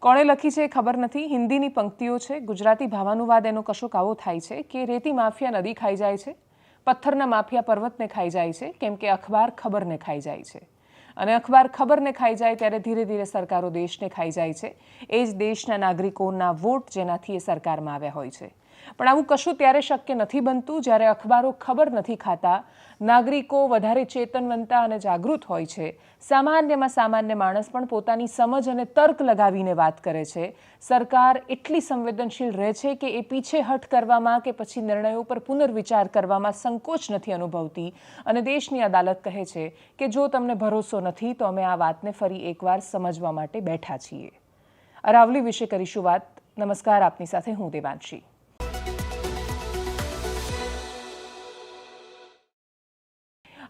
કોણે લખી છે ખબર નથી. હિન્દીની પંક્તિઓ છે. ગુજરાતી ભાવાનુવાદ એનો કશોક આવો થાય છે કે રેતી માફિયા નદી ખાઈ જાય છે, પથ્થરના માફિયા પર્વતને ખાઈ જાય છે, કેમ કે અખબાર ખબરને ખાઈ જાય છે. અને અખબાર ખબરને ખાઈ જાય ત્યારે ધીરે ધીરે સરકારો દેશને ખાઈ જાય છે. એ જ દેશના નાગરિકોના વોટ જેનાથી એ સરકારમાં આવ્યા હોય છે. પણ આવું કશું ત્યારે શક્ય નથી બનતું જ્યારે અખબારો ખબર નથી ખાતા, નાગરિકો વધારે ચેતનવંતા અને જાગૃત હોય છે. સામાન્યમાં સામાન્ય માણસ પણ પોતાની સમજ અને તર્ક લગાવીને વાત કરે છે. સરકાર એટલી સંવેદનશીલ રહે છે કે એ પીછેહટ કરવામાં કે પછી નિર્ણયો પર પુનર્વિચાર કરવામાં સંકોચ નથી અનુભવતી. અને દેશની અદાલત કહે છે કે જો તમને ભરોસો નથી તો અમે આ વાતને ફરી એકવાર સમજવા માટે બેઠા છીએ. અરાવલી વિશે કરીશું વાત. નમસ્કાર, આપની સાથે હું દેવાંશી.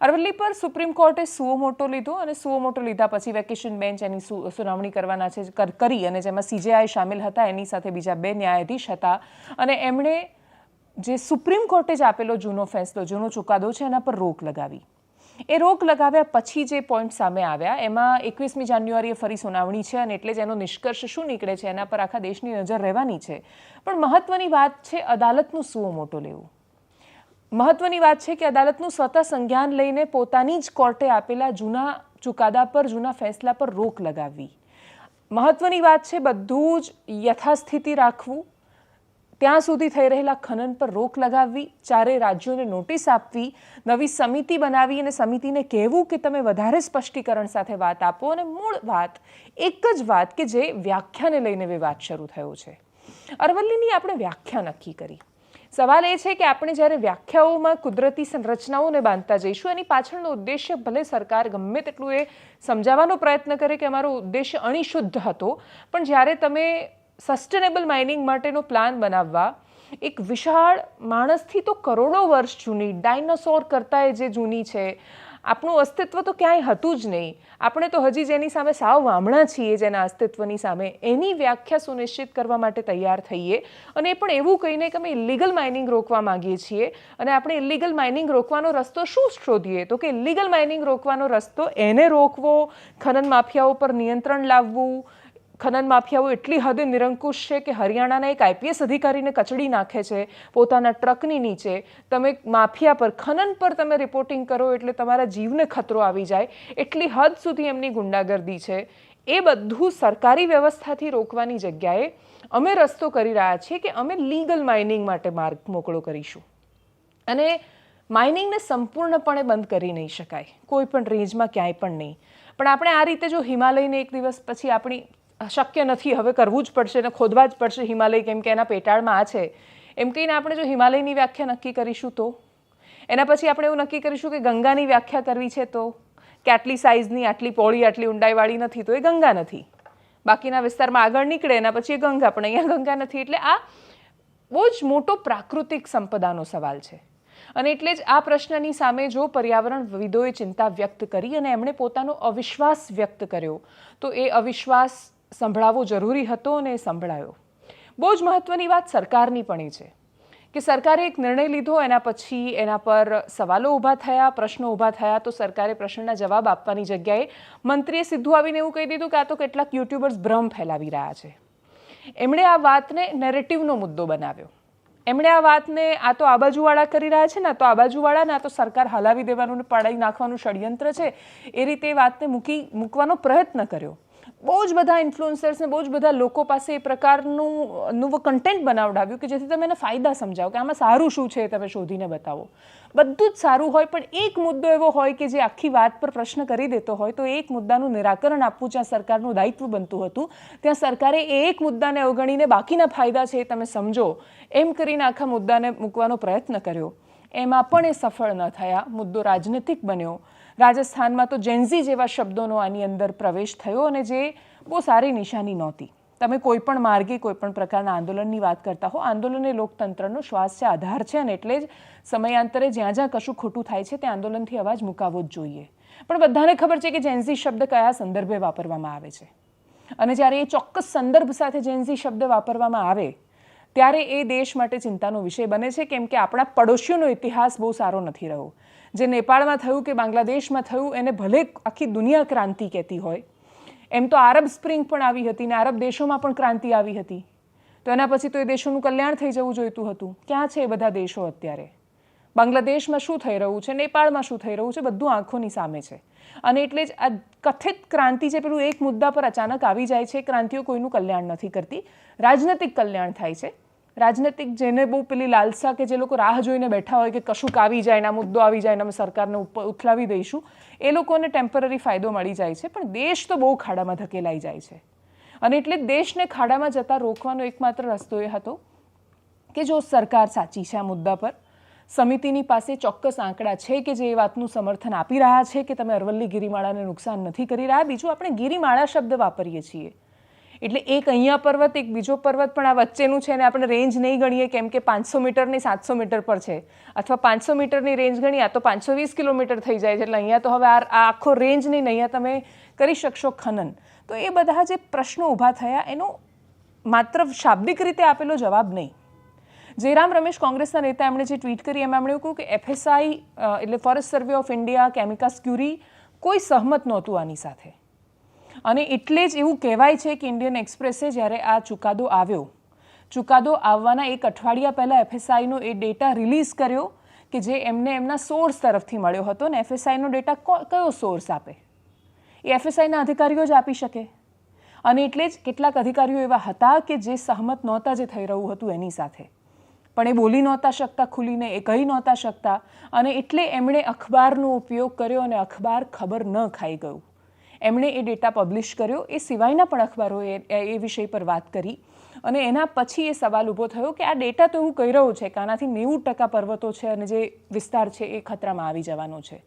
અરવલ્લી પર સુપ્રીમ કોર્ટે સુઓ મોટો લીધો અને સુઓ મોટો લીધા પછી વેકેશન બેન્ચ એની સુનાવણી કરવાના છે કરી અને જેમાં CJI શામેલ હતા, એની સાથે બીજા 2 ન્યાયાધીશ હતા. અને એમણે જે સુપ્રીમ કોર્ટે જ આપેલો જૂનો ફેસલો, જૂનો ચુકાદો છે એના પર રોક લગાવી. એ રોક લગાવ્યા પછી જે પોઈન્ટ સામે આવ્યા એમાં 21મી જાન્યુઆરીએ ફરી સુનાવણી છે અને એટલે જ એનો નિષ્કર્ષ શું નીકળે છે એના પર આખા દેશની નજર રહેવાની છે. પણ મહત્વની વાત છે અદાલતનું સુઓ મોટો લેવું. મહત્વની વાત છે કે અદાલતનું સ્વતઃ સંજ્ઞાન લઈને પોતાની જ કોર્ટે આપેલા જૂના ચુકાદા પર, જૂના ફેસલા પર રોક લગાવવી. મહત્વની વાત છે બધું જ યથાસ્થિતિ રાખવું, ત્યાં સુધી થઈ રહેલા ખનન પર રોક લગાવવી, 4 રાજ્યોને નોટિસ આપવી, નવી સમિતિ બનાવી અને સમિતિને કહેવું કે તમે વધારે સ્પષ્ટીકરણ સાથે વાત આપો. અને મૂળ વાત એક જ વાત કે જે વ્યાખ્યાને લઈને વિવાદ શરૂ થયો છે. અરવલ્લીની આપણે વ્યાખ્યા નક્કી કરી. સવાલ એ છે કે આપણે જ્યારે વ્યાખ્યાઓમાં કુદરતી સંરચનાઓને બાંધતા જઈશું એની પાછળનો ઉદ્દેશ્ય ભલે સરકાર ગમે તેટલું એ સમજાવવાનો પ્રયત્ન કરે કે અમારો ઉદ્દેશ્ય અણિશુદ્ધ હતો, પણ જ્યારે તમે સસ્ટેનેબલ માઇનિંગ માટેનો પ્લાન બનાવવા એક વિશાળ માણસથી તો કરોડો વર્ષ જૂની, ડાયનાસોર કરતાં જે જૂની છે, આપણું અસ્તિત્વ તો ક્યાંય હતું જ નહીં, આપણે તો હજી જેની સામે સાવ વામણા છીએ જેના અસ્તિત્વની સામે, એની વ્યાખ્યા સુનિશ્ચિત કરવા માટે તૈયાર થઈએ. અને એ પણ એવું કહીને કે અમે ઇલીગલ માઇનિંગ રોકવા માંગીએ છીએ. અને આપણે ઇલીગલ માઇનિંગ રોકવાનો રસ્તો શું શોધીએ તો કે ઇલીગલ માઇનિંગ રોકવાનો રસ્તો એને રોકવો, ખનન માફિયાઓ પર નિયંત્રણ લાવવું. ખનન માફિયાઓ એટલી હદે નિરંકુશ છે કે હરિયાણાના એક IPS અધિકારીને કચડી નાખે છે પોતાના ટ્રકની નીચે. તમે માફિયા પર, ખનન પર તમે રિપોર્ટિંગ કરો એટલે તમારા જીવને ખતરો આવી જાય, એટલી હદ સુધી એમની ગુંડાગર્દી છે. એ બધું સરકારી વ્યવસ્થાથી રોકવાની જગ્યાએ અમે રસ્તો કરી રહ્યા છીએ કે અમે લીગલ માઇનિંગ માટે માર્ગ મોકળો કરીશું. અને માઇનિંગને સંપૂર્ણપણે બંધ કરી નહીં શકાય, કોઈ પણ રેન્જમાં ક્યાંય પણ નહીં. પણ આપણે આ રીતે જો હિમાલયને એક દિવસ પછી આપણી શક્ય નથી, હવે કરવું જ પડશે અને ખોદવા જ પડશે હિમાલય કેમ કે એના પેટાળમાં આ છે, એમ કહીને આપણે જો હિમાલયની વ્યાખ્યા નક્કી કરીશું તો એના પછી આપણે એવું નક્કી કરીશું કે ગંગાની વ્યાખ્યા કરવી છે તો કે આટલી સાઇઝની, આટલી પહોળી, આટલી ઊંડાઈવાળી નથી તો એ ગંગા નથી. બાકીના વિસ્તારમાં આગળ નીકળે એના પછી એ ગંગા, પણ અહીંયા ગંગા નથી. એટલે આ બહુ જ મોટો પ્રાકૃતિક સંપદાનો સવાલ છે. અને એટલે જ આ પ્રશ્નની સામે જો પર્યાવરણવિદોએ ચિંતા વ્યક્ત કરી અને એમણે પોતાનો અવિશ્વાસ વ્યક્ત કર્યો તો એ અવિશ્વાસ સંભળાવવો જરૂરી હતો અને એ સંભળાયો. બહુ જ મહત્વની વાત સરકારની પણ એ છે કે સરકારે એક નિર્ણય લીધો, એના પછી એના પર સવાલો ઊભા થયા, પ્રશ્નો ઊભા થયા. તો સરકારે પ્રશ્નના જવાબ આપવાની જગ્યાએ મંત્રીએ સીધું આવીને એવું કહી દીધું કે આ તો કેટલાક યુટ્યુબર્સ ભ્રમ ફેલાવી રહ્યા છે. એમણે આ વાતને નેરેટિવનો મુદ્દો બનાવ્યો. એમણે આ વાતને આ તો આ બાજુવાળા કરી રહ્યા છે ને, આ તો આ બાજુવાળા ને, આ તો સરકાર હલાવી દેવાનું ને પાડી નાખવાનું ષડયંત્ર છે, એ રીતે એ વાતને મૂકવાનો પ્રયત્ન કર્યો. બહુ જ બધા ઇન્ફ્લુઅન્સર્સને, બહુ જ બધા લોકો પાસે એ પ્રકારનું કન્ટેન્ટ બનાવડાવ્યું કે જેથી તમે એને ફાયદા સમજાવો કે આમાં સારું શું છે તમે શોધીને બતાવો. બધું જ સારું હોય પણ એક મુદ્દો એવો હોય કે જે આખી વાત પર પ્રશ્ન કરી દેતો હોય, તો એક મુદ્દાનું નિરાકરણ આપવું જ્યાં સરકારનું દાયિત્વ બનતું હતું, ત્યાં સરકારે એક મુદ્દાને અવગણીને બાકીના ફાયદા છે એ તમે સમજો એમ કરીને આખા મુદ્દાને મૂકવાનો પ્રયત્ન કર્યો. એમાં પણ એ સફળ ન થયા. મુદ્દો રાજનીતિક બન્યો. રાજસ્થાનમાં તો જેન્ઝી જેવા શબ્દોનો આની અંદર પ્રવેશ થયો અને જે બહુ સારી નિશાની નહોતી. તમે કોઈ પણ માર્ગે કોઈ પણ પ્રકારના આંદોલનની વાત કરતા હો, આંદોલન એ લોકતંત્રનો શ્વાસ છે, આધાર છે. અને એટલે જ સમયાંતરે જ્યાં જ્યાં કશું ખોટું થાય છે ત્યાં આંદોલનથી અવાજ મુકાવવો જ જોઈએ. પણ બધાને ખબર છે કે જેન્ઝી શબ્દ કયા સંદર્ભે વાપરવામાં આવે છે. અને જ્યારે એ ચોક્કસ સંદર્ભ સાથે જેન્ઝી શબ્દ વાપરવામાં આવે ત્યારે એ દેશ માટે ચિંતાનો વિષય બને છે. કેમ કે આપણા પડોશીઓનો ઇતિહાસ બહુ સારો નથી રહ્યો. જે નેપાળમાં થયું કે બાંગ્લાદેશમાં થયું એને ભલે આખી દુનિયા ક્રાંતિ કહેતી હોય, એમ તો આરબ સ્પ્રિંગ પણ આવી હતી ને આરબ દેશોમાં પણ ક્રાંતિ આવી હતી, તો એના પછી તો એ દેશોનું કલ્યાણ થઈ જવું જોઈતું હતું. ક્યાં છે એ બધા દેશો અત્યારે? બાંગ્લાદેશમાં શું થઈ રહ્યું છે, નેપાળમાં શું થઈ રહ્યું છે, બધું આંખોની સામે છે. અને એટલે જ આ કથિત ક્રાંતિ છે, પેલું એક મુદ્દા પર અચાનક આવી જાય છે, ક્રાંતિઓ કોઈનું કલ્યાણ નથી કરતી, રાજનૈતિક કલ્યાણ થાય છે. રાજનૈતિક જેને બહુ પેલી લાલસા કે જે લોકો રાહ જોઈને બેઠા હોય કે કશુંક આવી જાય ને આ મુદ્દો આવી જાય ને અમે સરકારને ઉથલાવી દઈશું, એ લોકોને ટેમ્પરરી ફાયદો મળી જાય છે. પણ દેશ તો બહુ ખાડામાં ધકેલાઈ જાય છે. અને એટલે દેશને ખાડામાં જતા રોકવાનો એકમાત્ર રસ્તો એ હતો કે જો સરકાર સાચી છે આ મુદ્દા પર, સમિતિની પાસે ચોક્કસ આંકડા છે કે જે એ વાતનું સમર્થન આપી રહ્યા છે કે તમે અરવલ્લી ગિરિમાળાને નુકસાન નથી કરી રહ્યા. બીજું, આપણે ગિરિમાળા શબ્દ વાપરીએ છીએ એટલે એક અહીંયા પર્વત, એક બીજો પર્વત, પણ આ વચ્ચેનું છે અને આપણે રેન્જ નહીં ગણીએ કેમ કે 500 મીટર ને 700 મીટર પર છે, અથવા 500 મીટરની રેન્જ ગણી આ તો 520 કિલોમીટર થઈ જાય છે. એટલે અહીંયા તો હવે આ આખો રેન્જ નહીં, અહીંયા તમે કરી શકશો ખનન. તો એ બધા જે પ્રશ્નો ઊભા થયા એનો માત્ર શાબ્દિક રીતે આપેલો જવાબ નહીં. જયરામ રમેશ કોંગ્રેસના નેતા, એમણે જે ટ્વીટ કરી એમાં એમણે એવું કહ્યું કે FSI એટલે ફોરેસ્ટ સર્વે ઓફ ઇન્ડિયા, કેમિકાસ ક્યુરી કોઈ સહમત નહોતું આની સાથે. અને એટલે જ એવું કહેવાય છે કે ઇન્ડિયન એક્સપ્રેસે જ્યારે આ ચુકાદો આવ્યો, ચુકાદો આવવાના એક અઠવાડિયા પહેલાં FSIનો એ ડેટા રિલીઝ કર્યો કે જે એમને એમના સોર્સ તરફથી મળ્યો હતો. ને FSIનો ડેટા કયો સોર્સ આપે? એ FSIના અધિકારીઓ જ આપી શકે. અને એટલે જ કેટલાક અધિકારીઓ એવા હતા કે જે સહમત નહોતા જે થઈ રહ્યું હતું એની સાથે, પણ એ બોલી નહોતા શકતા ખુલીને, એ કહી નહોતા શકતા. અને એટલે એમણે અખબારનો ઉપયોગ કર્યો અને અખબાર ખબર ન ખાઈ ગયું. એમણે એ ડેટા પબ્લિશ કર્યો. એ સિવાયના પણ અખબારોએ એ વિષય પર વાત કરી. અને એના પછી એ સવાલ ઊભો થયો કે આ ડેટા તો એવું કહી રહ્યો છે કે આનાથી 90% પર્વતો છે અને જે વિસ્તાર છે એ ખતરામાં આવી જવાનો છે.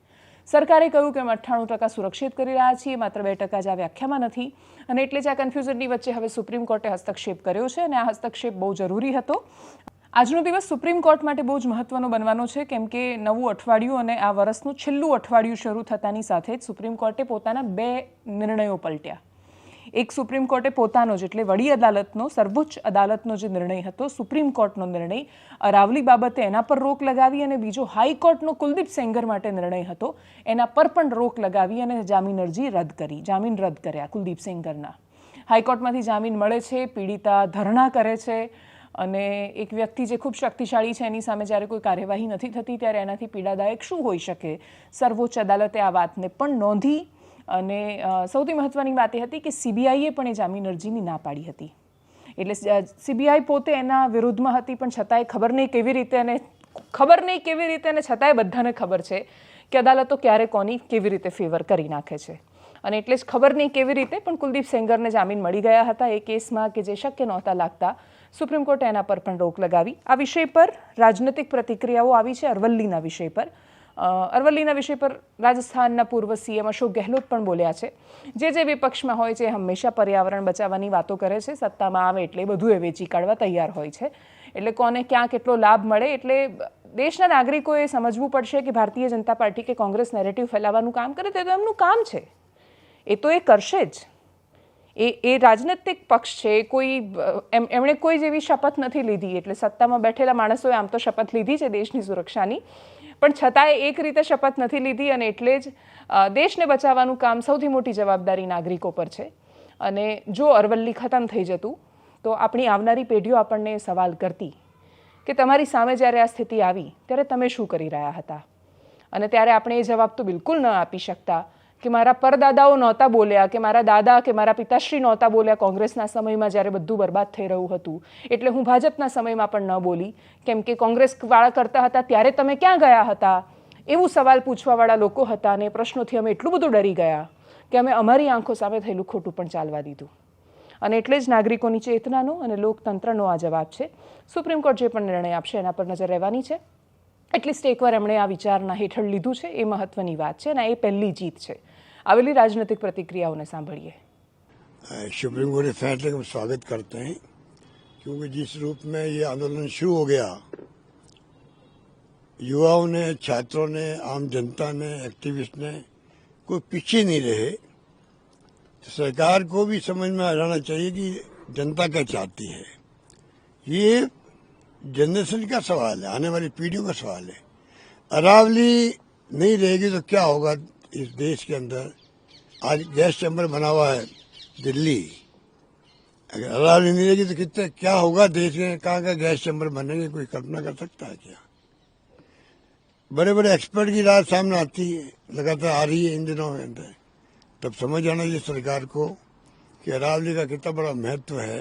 સરકારે કહ્યું કે અમે 98% સુરક્ષિત કરી રહ્યા છીએ, માત્ર 2% જ આ વ્યાખ્યામાં નથી. અને એટલે જ આ કન્ફ્યુઝનની વચ્ચે હવે સુપ્રીમ કોર્ટે હસ્તક્ષેપ કર્યો છે અને આ હસ્તક્ષેપ બહુ જરૂરી હતો. આજનો દિવસ સુપ્રીમ કોર્ટ માટે બહુ જ મહત્વનો બનવાનો છે કેમ કે નવું અઠવાડિયું અને આ વર્ષનું છેલ્લું અઠવાડિયું શરૂ થતાની સાથે જ સુપ્રીમ કોર્ટે પોતાના 2 નિર્ણયો પલટ્યા. એક સુપ્રીમ કોર્ટે પોતાનો જ એટલે વડી અદાલતનો, સર્વોચ્ચ અદાલતનો જે નિર્ણય હતો, સુપ્રીમ કોર્ટનો નિર્ણય અરાવલી બાબતે એના પર રોક લગાવી, અને બીજો હાઈકોર્ટનો કુલદીપ સેંગર માટે નિર્ણય હતો એના પર પણ રોક લગાવી અને જામીન અરજી રદ કરી, જામીન રદ કર્યા કુલદીપ સેંગરના. હાઈકોર્ટમાંથી જામીન મળે છે, પીડિતા ધરણા કરે છે અને એક વ્યક્તિ જે ખૂબ શક્તિશાળી છે એની સામે જ્યારે કોઈ કાર્યવાહી નથી થતી ત્યારે એનાથી પીડાદાયક શું હોઈ શકે? સર્વોચ્ચ અદાલતે આ વાતને પણ નોંધી. અને સૌથી મહત્વની વાત એ હતી કે CBIએ પણ એ જામીન અરજીની ના પાડી હતી. એટલે CBI પોતે એના વિરુદ્ધમાં હતી, પણ છતાંય ખબર નહીં કેવી રીતે અને છતાંય બધાને ખબર છે કે અદાલતો ક્યારે કોની કેવી રીતે ફેવર કરી નાખે છે. અને એટલે જ ખબર નહીં કેવી રીતે પણ કુલદીપ સેંગરને જામીન મળી ગયા હતા એ કેસમાં કે જે શક્ય નહોતા લાગતા. સુપ્રીમ કોર્ટે એના પર પણ રોક લગાવી. આ વિષય પર રાજનૈતિક પ્રતિક્રિયાઓ આવી છે. અરવલ્લીના વિષય પર રાજસ્થાનના પૂર્વ CM અશોક ગેહલોત પણ બોલ્યા છે. જે વિપક્ષમાં હોય છે હંમેશા પર્યાવરણ બચાવવાની વાતો કરે છે, સત્તામાં આવે એટલે બધું એ વેચી કાઢવા તૈયાર હોય છે. એટલે કોને ક્યાં કેટલો લાભ મળે, એટલે દેશના નાગરિકોએ સમજવું પડશે કે ભારતીય જનતા પાર્ટી કે કોંગ્રેસ નેરેટિવ ફેલાવવાનું કામ કરે તો એમનું કામ છે, એ તો એ કરશે જ. એ રાજનૈતિક પક્ષ છે. એમણે કોઈ જેવી શપથ નથી લીધી. એટલે સત્તામાં બેઠેલા માણસોએ આમ તો શપથ લીધી છે દેશની સુરક્ષાની, પણ છતાંય એક રીતે શપથ નથી લીધી. અને એટલે જ દેશને બચાવવાનું કામ સૌથી મોટી જવાબદારી નાગરિકો પર છે. અને જો અરવલ્લી ખતમ થઈ જતું તો આપણી આવનારી પેઢીઓ આપણને સવાલ કરતી કે તમારી સામે જ્યારે આ સ્થિતિ આવી ત્યારે તમે શું કરી રહ્યા હતા? અને ત્યારે આપણે એ જવાબ તો બિલકુલ ન આપી શકતા કે મારા પરદાદાઓ નહોતા બોલ્યા, કે મારા દાદા કે મારા પિતાશ્રી નહોતા બોલ્યા કોંગ્રેસના સમયમાં જ્યારે બધું બરબાદ થઈ રહ્યું હતું, એટલે હું ભાજપના સમયમાં પણ ન બોલી કેમ કે કોંગ્રેસવાળા કરતા હતા ત્યારે તમે ક્યાં ગયા હતા? એવું સવાલ પૂછવાવાળા લોકો હતા. અને પ્રશ્નોથી અમે એટલું બધું ડરી ગયા કે અમે અમારી આંખો સામે થયેલું ખોટું પણ ચાલવા દીધું. અને એટલે જ નાગરિકોની ચેતનાનો અને લોકતંત્રનો આ જવાબ છે. સુપ્રીમ કોર્ટ જે પણ નિર્ણય આપશે એના પર નજર રહેવાની છે. એટલીસ્ટ એકવાર એમણે આ વિચારના હેઠળ લીધું છે, એ મહત્વની વાત છે અને એ પહેલી જીત છે. आवेली राजनीतिक प्रतिक्रियाओं ने सांभळिए। सुप्रीम कोर्ट के फैसले का स्वागत करते हैं क्योंकि जिस रूप में ये आंदोलन शुरू हो गया, युवाओं ने, छात्रों ने, आम जनता ने, एक्टिविस्ट ने कोई पीछे नहीं रहे। तो सरकार को भी समझ में आ जाना चाहिए कि जनता क्या चाहती है। ये जनरेशन का सवाल है, आने वाली पीढ़ियों का सवाल है। अरावली नहीं रहेगी तो क्या होगा इस देश के अंदर? आज गैस चैम्बर बना हुआ है, दिल्ली अगर अलार्म नहीं रहेगी तो कितने क्या होगा देश में, कहाँ का गैस चैम्बर बनेंगे, कोई कल्पना कर सकता है क्या? बड़े बड़े एक्सपर्ट की रात सामने आती है, लगातार आ रही है इन दिनों के अंदर। तब समझ आना चाहिए सरकार को कि अरावली का कितना बड़ा महत्व है।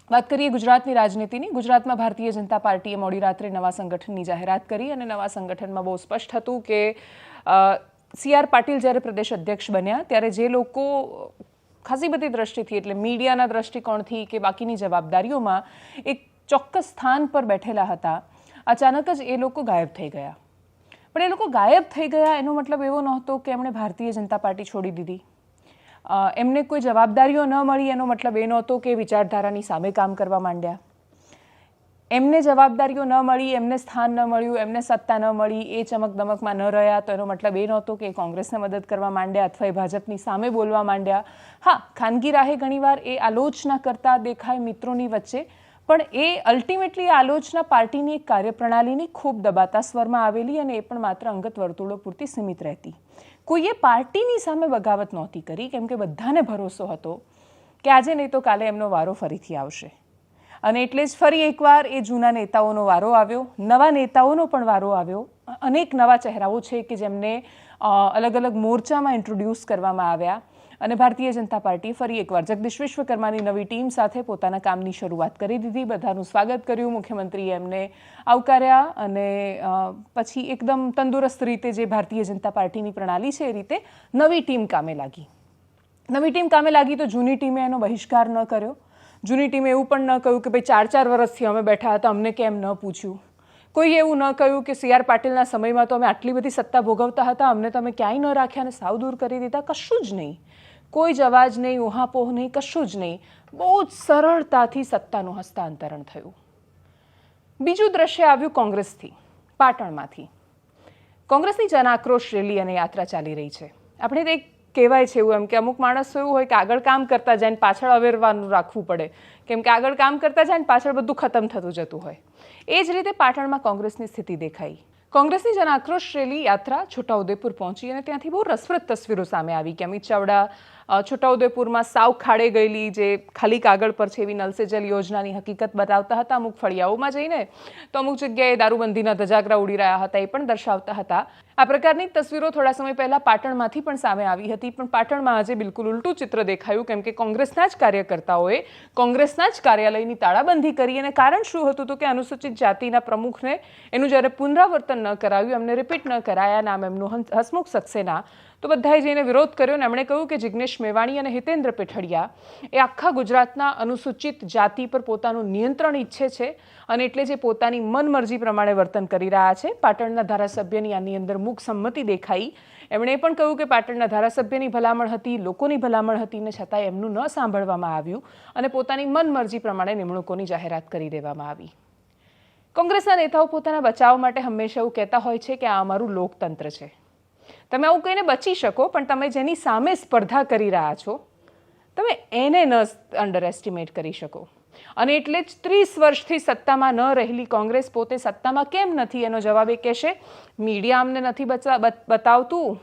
વાત કરીએ ગુજરાતની રાજનીતિની. ગુજરાતમાં ભારતીય જનતા પાર્ટીએ મોડી રાત્રે નવા સંગઠનની જાહેરાત કરી અને નવા સંગઠનમાં બહુ સ્પષ્ટ હતું કે સી.આર. પાટીલ જ્યારે પ્રદેશ અધ્યક્ષ બન્યા ત્યારે જે લોકો ખાસી બધી દ્રષ્ટિથી એટલે મીડિયાના દ્રષ્ટિકોણથી કે બાકીની જવાબદારીઓમાં એક ચોક્કસ સ્થાન પર બેઠેલા હતા, અચાનક જ એ લોકો ગાયબ થઈ ગયા. પણ એ લોકો ગાયબ થઈ ગયા એનો મતલબ એવો નહોતો કે એમણે ભારતીય જનતા પાર્ટી છોડી દીધી. એમને કોઈ જવાબદારીઓ ન મળી એનો મતલબ એ નહોતો કે વિચારધારાની સામે કામ કરવા માંડ્યા. એમને જવાબદારીઓ ન મળી, એમને સ્થાન ન મળ્યું, એમને સત્તા ન મળી, એ ચમકદમકમાં ન રહ્યા તો એનો મતલબ એ નહોતો કે કોંગ્રેસને મદદ કરવા માંડ્યા અથવા એ ભાજપની સામે બોલવા માંડ્યા. હા, ખાનગી રાહે ઘણીવાર એ આલોચના કરતા દેખાય મિત્રોની વચ્ચે, પણ એ અલ્ટિમેટલી આલોચના પાર્ટીની એક કાર્યપ્રણાલીની ખૂબ દબાતા સ્વરમાં આવેલી અને એ પણ માત્ર અંગત વર્તુળો પૂરતી સીમિત રહેતી. કોઈએ પાર્ટીની સામે બગાવત નહોતી કરી કેમ કે બધાને ભરોસો હતો કે આજે નહીં તો કાલે એમનો વારો ફરીથી આવશે. અને એટલે જ ફરી એકવાર એ જૂના નેતાઓનો વારો આવ્યો, નવા નેતાઓનો પણ વારો આવ્યો. અનેક નવા ચહેરાઓ છે કે જેમને અલગ અલગ મોરચામાં ઇન્ટ્રોડ્યુસ કરવામાં આવ્યા અને ભારતીય જનતા પાર્ટી ફરી એકવાર જગદીશ વિશ્વકર્માની નવી ટીમ સાથે પોતાના કામની શરૂઆત કરી દીધી. બધાનું સ્વાગત કર્યું, મુખ્યમંત્રીએ એમને આવકાર્યા અને પછી એકદમ તંદુરસ્ત રીતે જે ભારતીય જનતા પાર્ટીની પ્રણાલી છે એ રીતે નવી ટીમ કામે લાગી. નવી ટીમ કામે લાગી તો જૂની ટીમે એનો બહિષ્કાર ન કર્યો. જૂની ટીમે એવું પણ ન કહ્યું કે ભાઈ 4-4 વર્ષથી અમે બેઠા હતા, અમને કેમ ન પૂછ્યું. કોઈએ એવું ન કહ્યું કે સી.આર. પાટીલના સમયમાં તો અમે આટલી બધી સત્તા ભોગવતા હતા, અમને તો અમે ક્યાંય ન રાખ્યા અને સાવ દૂર કરી દીધા. કશું જ નહીં, કોઈ જ અવાજ નહીં, ઉહાપોહ નહીં, કશું જ નહીં. બહુ જ સરળતાથી સત્તાનું હસ્તાંતરણ થયું. બીજું દ્રશ્ય આવ્યું કોંગ્રેસથી, પાટણમાંથી. કોંગ્રેસની જન આક્રોશ રેલી અને યાત્રા ચાલી રહી છે. આપણે તો એક કહેવાય છે એવું એમ કે અમુક માણસો એવું હોય કે આગળ કામ કરતા જાય ને પાછળ અવેરવાનું રાખવું પડે કેમ કે આગળ કામ કરતા જાય ને પાછળ બધું ખતમ થતું જતું હોય. એ જ રીતે પાટણમાં કોંગ્રેસની સ્થિતિ દેખાઈ. કોંગ્રેસની જન આક્રોશ રેલી યાત્રા છોટાઉદેપુર પહોંચી અને ત્યાંથી બહુ રસપ્રદ તસવીરો સામે આવી કે અમિત ચાવડા છોટાઉદેપુરમાં સાવ ખાડે ગયેલી જે ખાલી કાગળ પર છે એવી નલ સે જલ યોજનાની હકીકત બતાવતા હતા. અમુક ફળિયાઓમાં જઈને તો અમુક જગ્યાએ દારૂબંધીના ધજાગરા ઉડી રહ્યા હતા એ પણ દર્શાવતા હતા. આ પ્રકારની તસવીરો થોડા સમય પહેલા પાટણમાંથી પણ સામે આવી હતી, પણ પાટણમાં આજે બિલકુલ ઉલટું ચિત્ર દેખાયું કેમ કે કોંગ્રેસના જ કાર્યકર્તાઓએ કોંગ્રેસના જ કાર્યાલયની તાળાબંધી કરી. અને કારણ શું હતું તો કે અનુસૂચિત જાતિના પ્રમુખને એનું જ્યારે પુનરાવર્તન ન કરાવ્યું, એમને રિપીટ ન કરાયા, નામ એમનું હસમુખ સક્સેના, તો બધાએ જઈને વિરોધ કર્યો અને એમણે કહ્યું કે જિગ્નેશ મેવાણી અને હિતેન્દ્ર પીઠડિયા એ આખા ગુજરાતના અનુસૂચિત જાતિ પર પોતાનું નિયંત્રણ ઈચ્છે છે અને એટલે જે પોતાની મનમરજી પ્રમાણે વર્તન કરી રહ્યા છે. પાટણના ધારાસભ્યની આની અંદર મૂક સંમતિ દેખાઈ. એમણે પણ કહ્યું કે પાટણના ધારાસભ્યની ભલામણ હતી, લોકોની ભલામણ હતી ને છતાંય એમનું ન સાંભળવામાં આવ્યું અને પોતાની મનમરજી પ્રમાણે નિમણૂકોની જાહેરાત કરી દેવામાં આવી. કોંગ્રેસના નેતાઓ પોતાના બચાવ માટે હંમેશા એવું કહેતા હોય છે કે આ અમારું લોકતંત્ર છે. તમે આવું કહીને બચી શકો, પણ તમે જેની સામે સ્પર્ધા કરી રહ્યા છો તમે એને ન અંડર એસ્ટિમેટ કરી શકો. અને એટલે જ 30 વર્ષથી સત્તામાં ન રહેલી કોંગ્રેસ પોતે સત્તામાં કેમ નથી એનો જવાબ એ કહેશે મીડિયા અમને નથી બતાવતું,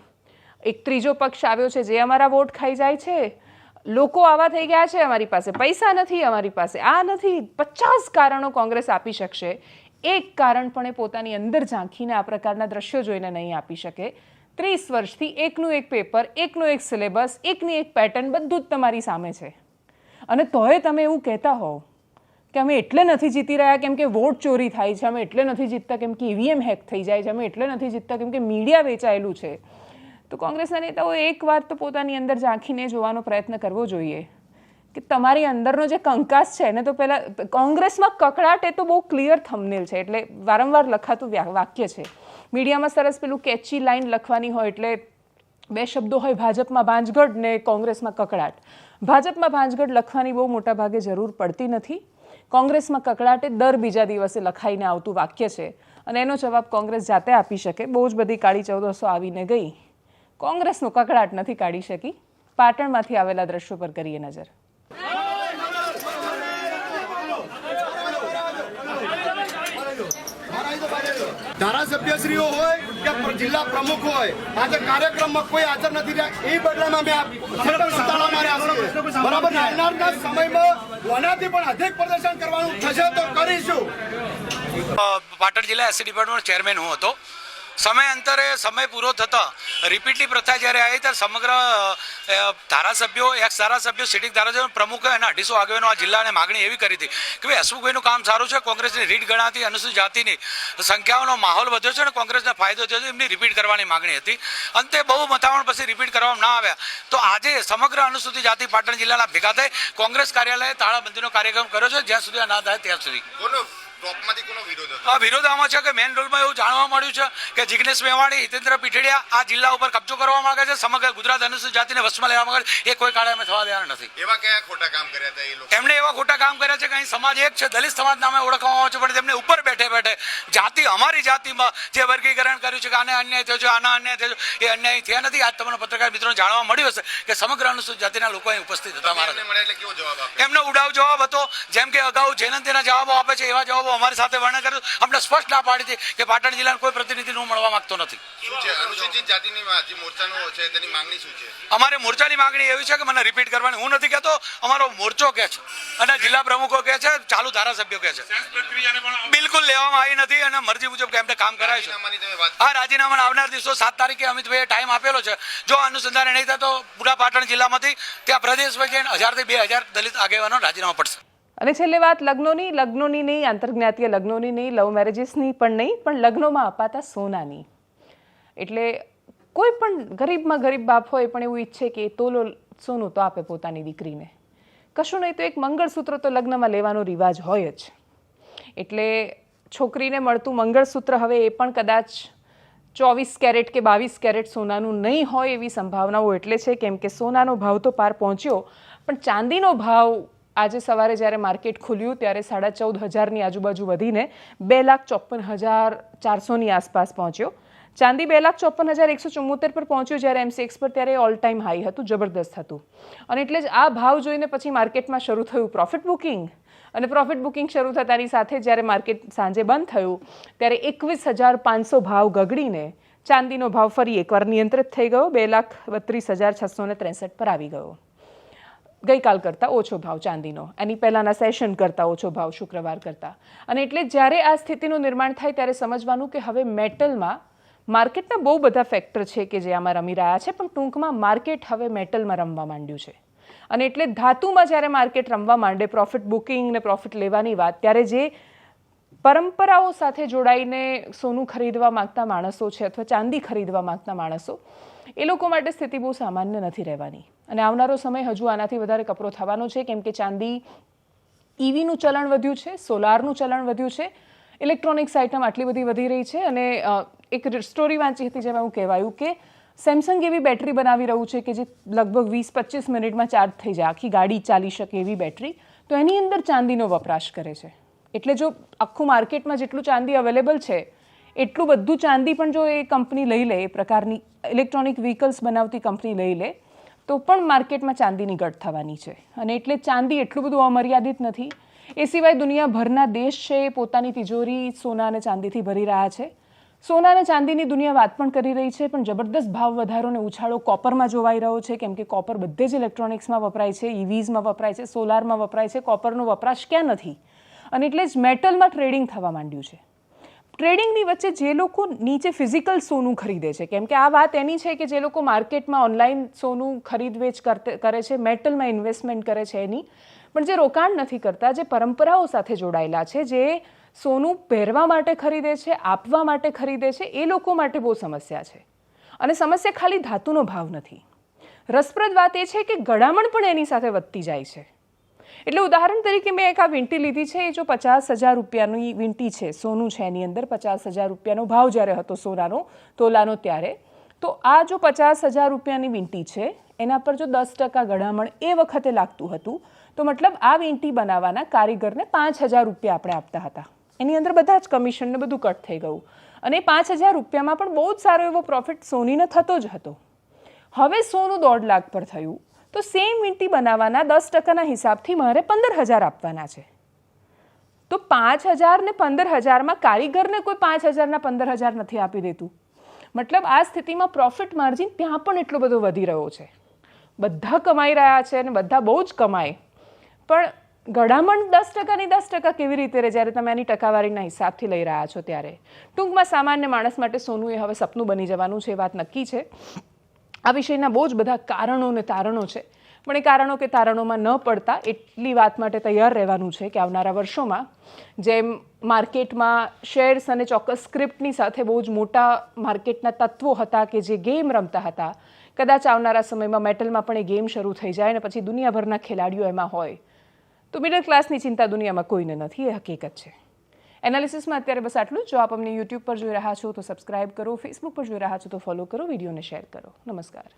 એક ત્રીજો પક્ષ આવ્યો છે જે અમારા વોટ ખાઈ જાય છે, લોકો આવા થઈ ગયા છે, અમારી પાસે પૈસા નથી, અમારી પાસે આ નથી. 50 કારણો કોંગ્રેસ આપી શકશે. એક કારણ પણ એ પોતાની અંદર ઝાંખીને આ પ્રકારના દ્રશ્યો જોઈને નહીં આપી શકે. 30 વર્ષથી એકનું એક પેપર, એકનું એક સિલેબસ, એકની એક પેટર્ન બધું જ તમારી સામે છે અને તોય તમે એવું કહેતા હોવ કે અમે એટલે નથી જીતી રહ્યા કેમ કે વોટ ચોરી થાય છે, અમે એટલે નથી જીતતા કેમ કે ઈવીએમ હેક થઈ જાય છે, અમે એટલે નથી જીતતા કેમ કે મીડિયા વેચાયેલું છે. તો કોંગ્રેસના નેતાઓએ એક વાત તો પોતાની અંદર ઝાંખીને જોવાનો પ્રયત્ન કરવો જોઈએ કે તમારી અંદરનો જે કંકાસ છે એને તો પહેલાં કોંગ્રેસમાં કકળાટ એ તો બહુ ક્લિયર થંબનેલ છે, એટલે વારંવાર લખાતું વાક્ય છે. મીડિયામાં સરસ પેલું કેચી લાઈન લખવાની હોય એટલે 2 શબ્દો હોય ભાજપમાં ભાંજગઢ ને કોંગ્રેસમાં કકળાટ. ભાજપમાં ભાંજગઢ લખવાની બહુ મોટા ભાગે જરૂર પડતી નથી. કોંગ્રેસમાં કકળાટ એ દર બીજા દિવસે લખાઈને આવતું વાક્ય છે અને એનો જવાબ કોંગ્રેસ જાતે આપી શકે. બહુ જ બધી કાળી ચૌદસો આવીને ગઈ, કોંગ્રેસનો કકળાટ નથી કાઢી શકી. પાટણમાંથી આવેલા દ્રશ્યો પર કરીએ નજર. ધારાસભ્યશ્રીઓ હોય કે જિલ્લા પ્રમુખ હોય આજે કાર્યક્રમમાં કોઈ હાજર નથી રહ્યા. એ બદલામાં અમે બરાબર આવનારના સમયમાં આનાથી પણ અધિક પ્રદર્શન કરવાનું થશે તો કરીશું. પાટણ જિલ્લા એસસી ડિપાર્ટમેન્ટ ચેરમેન હું હતો. સમયાંતરે સમય પૂરો થતાં રિપીટલી પ્રથા જ્યારે આવી ત્યારે સમગ્ર ધારાસભ્યો એક્સ ધારાસભ્યો સિટિંગ ધારાસભ્યો પ્રમુખો અને 250 આગેવાનો આ જિલ્લાને માગણી એવી કરી હતી કે ભાઈ હસમુખભાઈનું કામ સારું છે, કોંગ્રેસની રીટ ગણાતી અનુસૂચિત જાતિની સંખ્યાઓનો માહોલ વધ્યો છે અને કોંગ્રેસને ફાયદો થયો છે, એમની રિપીટ કરવાની માગણી હતી. અંતે બહુ મથામણ પછી રિપીટ કરવામાં ના આવ્યા તો આજે સમગ્ર અનુસૂચિત જાતિ પાટણ જિલ્લાના ભેગા થઈ કોંગ્રેસ કાર્યાલયે તાળાબંધીનો કાર્યક્રમ કર્યો છે જ્યાં સુધી આ ના થાય ત્યાં સુધી. વિરોધ આમાં છે કે મેન રોલમાં એવું જાણવા મળ્યું છે કે જિગ્નેશ મેવાણી, હિતેન્દ્ર પીઠડિયા આ જિલ્લા ઉપર કબજો કરવા માંગે છે, સમગ્ર ગુજરાત અનુસૂચિત જાતિને વશમાં લેવા માંગે છે. એ કોઈ કાળે અમે થવા દેવાના નથી. એવા કયા ખોટા કામ કર્યા હતા એ લોકો? એમણે એવા ખોટા કામ કર્યા છે કે અહીં સમાજ એક છે, દલિત સમાજ નામે ઓળખવામાં આવે છે, પણ તેમને ઉપર બેઠે બેઠે જાતિ અમારી જાતિમાં જે વર્ગીકરણ કર્યું છે કે આને અન્યાય થયો છે, આના અન્યાય થયો છે, એ અન્યાય થયા નથી. આજ તમને પત્રકાર મિત્રોને જાણવા મળ્યું હશે કે સમગ્ર અનુસૂચિત જાતિના લોકો અહીં ઉપસ્થિત હતા. એમનો ઉડાવ જવાબ હતો, જેમ કે અગાઉ જયંતિના જવાબો આપે છે એવા જવાબો અમારી સાથે વર્ણન કર્યું. અમને સ્પષ્ટ ના પાડી હતી કે પાટણ જિલ્લાના કોઈ પ્રતિનિધિ હું મળવા માંગતો નથી. અનુસૂચિત જાતિની જે મોરચાનો છે તેની માંગણી શું છે? અમારી મોરચાની માંગણી એવી છે કે મને રિપીટ કરવાની, હું નથી કહેતો, અમારો મોરચો કહે છે અને જિલ્લા પ્રમુખો કહે છે, ચાલુ ધારાસભ્યો કહે છે. બિલકુલ લેવામાં આવી નથી અને મરજી મુજબ એમને કામ કરાય છે. આ રાજીનામાના આવનાર દિવસો 7 તારીખે અમિતભાઈએ ટાઈમ આપેલો છે. જો અનુસંધાન નહીં થાય તો પૂરા પાટણ જિલ્લામાંથી ત્યાં પ્રદેશમાં જઈને 1000 થી 2000 દલિત આગેવાનો રાજીનામા પડશે. અને છેલ્લે વાત લગ્નોની નહીં, આંતરજ્ઞાતીય લગ્નોની નહીં, લવ મેરેજીસની પણ નહીં, પણ લગ્નોમાં અપાતા સોનાની. એટલે કોઈ પણ ગરીબમાં ગરીબ બાપ હોય પણ એવું ઈચ્છે કે તોલો સોનું તો આપે પોતાની દીકરીને, કશું નહીં તો એક મંગળસૂત્ર તો લગ્નમાં લેવાનો રિવાજ હોય જ. એટલે છોકરીને મળતું મંગળસૂત્ર હવે એ પણ કદાચ 24 કેરેટ કે 22 કેરેટ સોનાનું નહીં હોય એવી સંભાવનાઓ એટલે છે, કેમ કે સોનાનો ભાવ તો પાર પહોંચ્યો, પણ ચાંદીનો ભાવ આજે સવારે જ્યારે માર્કેટ ખુલ્યું ત્યારે 14,500ની આજુબાજુ વધીને 2,54,400ની આસપાસ પહોંચ્યો. ચાંદી 2,54,174 પર પહોંચ્યું જ્યારે MCX પર, ત્યારે ઓલ ટાઈમ હાઈ હતું, જબરદસ્ત હતું. અને એટલે જ આ ભાવ જોઈને પછી માર્કેટમાં શરૂ થયું પ્રોફિટ બુકિંગ. અને પ્રોફિટ બુકિંગ શરૂ થતાની સાથે જ્યારે માર્કેટ સાંજે બંધ થયું ત્યારે 21,500 ભાવ ગગડીને ચાંદીનો ભાવ ફરી એકવાર નિયંત્રિત થઈ ગયો, 2,32,663 પર આવી ગયો. ગઈકાલ કરતાં ઓછો ભાવ ચાંદીનો, એની પહેલાંના સેશન કરતાં ઓછો ભાવ શુક્રવાર કરતાં. અને એટલે જ્યારે આ સ્થિતિનું નિર્માણ થાય ત્યારે સમજવાનું કે હવે મેટલમાં માર્કેટના બહુ બધા ફેક્ટર છે કે જે આમાં રમી રહ્યા છે, પણ ટૂંકમાં માર્કેટ હવે મેટલમાં રમવા માંડ્યું છે. અને એટલે ધાતુમાં જ્યારે માર્કેટ રમવા માંડે, પ્રોફિટ બુકિંગ ને પ્રોફિટ લેવાની વાત, ત્યારે જે પરંપરાઓ સાથે જોડાઈને સોનું ખરીદવા માંગતા માણસો છે અથવા ચાંદી ખરીદવા માંગતા માણસો, એ લોકો માટે સ્થિતિ બહુ સામાન્ય નથી રહેવાની. અને આવનારો સમય હજુ આનાથી વધારે કપરો થવાનો છે, કેમ કે ચાંદી EVનું ચલણ વધ્યું છે, સોલારનું ચલણ વધ્યું છે, ઇલેક્ટ્રોનિક્સ આઇટમ આટલી બધી વધી રહી છે. અને એક સ્ટોરી વાંચી હતી જેમાં એવું કહેવાયું કે સેમસંગ એવી બેટરી બનાવી રહ્યું છે કે જે લગભગ 20-25 મિનિટમાં ચાર્જ થઈ જાય, આખી ગાડી ચાલી શકે એવી બેટરી, તો એની અંદર ચાંદીનો વપરાશ કરે છે. એટલે જો આખું માર્કેટમાં જેટલું ચાંદી અવેલેબલ છે એટલું બધું ચાંદી પણ જો એ કંપની લઈ લે, એ પ્રકારની ઇલેક્ટ્રોનિક વ્હીકલ્સ બનાવતી કંપની લઈ લે, તો પણ માર્કેટમાં ચાંદીની ઘટ થવાની છે. અને એટલે ચાંદી એટલું બધું અમર્યાદિત નથી. એ સિવાય દુનિયાભરના દેશ છે એ પોતાની તિજોરી સોના અને ચાંદીથી ભરી રહ્યા છે. સોના અને ચાંદીની દુનિયા વાત પણ કરી રહી છે, પણ જબરદસ્ત ભાવ વધારો અને ઉછાળો કોપરમાં જોવાઈ રહ્યો છે, કેમ કે કોપર બધે જ ઇલેક્ટ્રોનિક્સમાં વપરાય છે, EVsમાં વપરાય છે, સોલારમાં વપરાય છે. કોપરનો વપરાશ ક્યાં નથી? અને એટલે જ મેટલમાં ટ્રેડિંગ થવા માંડ્યું છે. ટ્રેડિંગની વચ્ચે જે લોકો નીચે ફિઝિકલ સોનું ખરીદે છે, કેમ કે આ વાત એની છે કે જે લોકો માર્કેટમાં ઓનલાઈન સોનું ખરીદ વેચ કરે છે, મેટલમાં ઇન્વેસ્ટમેન્ટ કરે છે એની, પણ જે રોકાણ નથી કરતા, જે પરંપરાઓ સાથે જોડાયેલા છે, જે સોનું પહેરવા માટે ખરીદે છે, આપવા માટે ખરીદે છે, એ લોકો માટે બહુ સમસ્યા છે. અને સમસ્યા ખાલી ધાતુનો ભાવ નથી. રસપ્રદ વાત એ છે કે ગળામણ પણ એની સાથે વધતી જાય છે. એટલે ઉદાહરણ તરીકે મેં એક આ વીંટી લીધી છે, એ જો 50,000 રૂપિયાની વીંટી છે, સોનું છે એની અંદર, 50,000 રૂપિયાનો ભાવ જ્યારે હતો સોનાનો તોલાનો ત્યારે, તો આ જો 50,000 રૂપિયાની વીંટી છે એના પર જો 10% ગળામણ એ વખતે લાગતું હતું, તો મતલબ આ વીંટી બનાવવાના કારીગરને 5,000 રૂપિયા આપણે આપતા હતા. એની અંદર બધા જ કમિશન ને બધું કટ થઈ ગયું. અને 5,000 રૂપિયામાં પણ બહુ જ સારો એવો પ્રોફિટ સોનીને થતો જ હતો. હવે સોનું 1.5 લાખ પર થયું, તો સેમ વીંટી બનાવવાના 10%ના હિસાબથી મારે 15,000 આપવાના છે. તો 5,000 ને 15,000માં કારીગરને કોઈ 5,000 ના 15,000 નથી આપી દેતું. મતલબ આ સ્થિતિમાં પ્રોફિટ માર્જિન ત્યાં પણ એટલો બધો વધી રહ્યો છે. બધા કમાઈ રહ્યા છે અને બધા બહુ જ કમાય, પણ ગળામણ 10%ની 10% કેવી રીતે રહે જ્યારે તમે આની ટકાવારીના હિસાબથી લઈ રહ્યા છો ત્યારે? ટૂંકમાં સામાન્ય માણસ માટે સોનું એ હવે સપનું બની જવાનું છે, એ વાત નક્કી છે. આ વિષયના બહુ જ બધા કારણો અને તારણો છે, પણ એ કારણો કે તારણોમાં ન પડતા એટલી વાત માટે તૈયાર રહેવાનું છે કે આવનારા વર્ષોમાં જેમ માર્કેટમાં શેર્સ અને ચોક્કસ સ્ક્રિપ્ટની સાથે બહુ જ મોટા માર્કેટના તત્વો હતા કે જે ગેમ રમતા હતા, કદાચ આવનારા સમયમાં મેટલમાં પણ એ ગેમ શરૂ થઈ જાય અને પછી દુનિયાભરના ખેલાડીઓ એમાં હોય, તો મિડલ ક્લાસની ચિંતા દુનિયામાં કોઈને નથી, એ હકીકત છે. એનાલિસિસમાં અત્યારે બસ આટલું જ. જો આપ અમને યુટ્યુબ પર જોઈ રહ્યા છો તો સબસ્ક્રાઇબ કરો, ફેસબુક પર જોઈ રહ્યા છો તો ફોલો કરો, વિડીયોને શેર કરો. નમસ્કાર.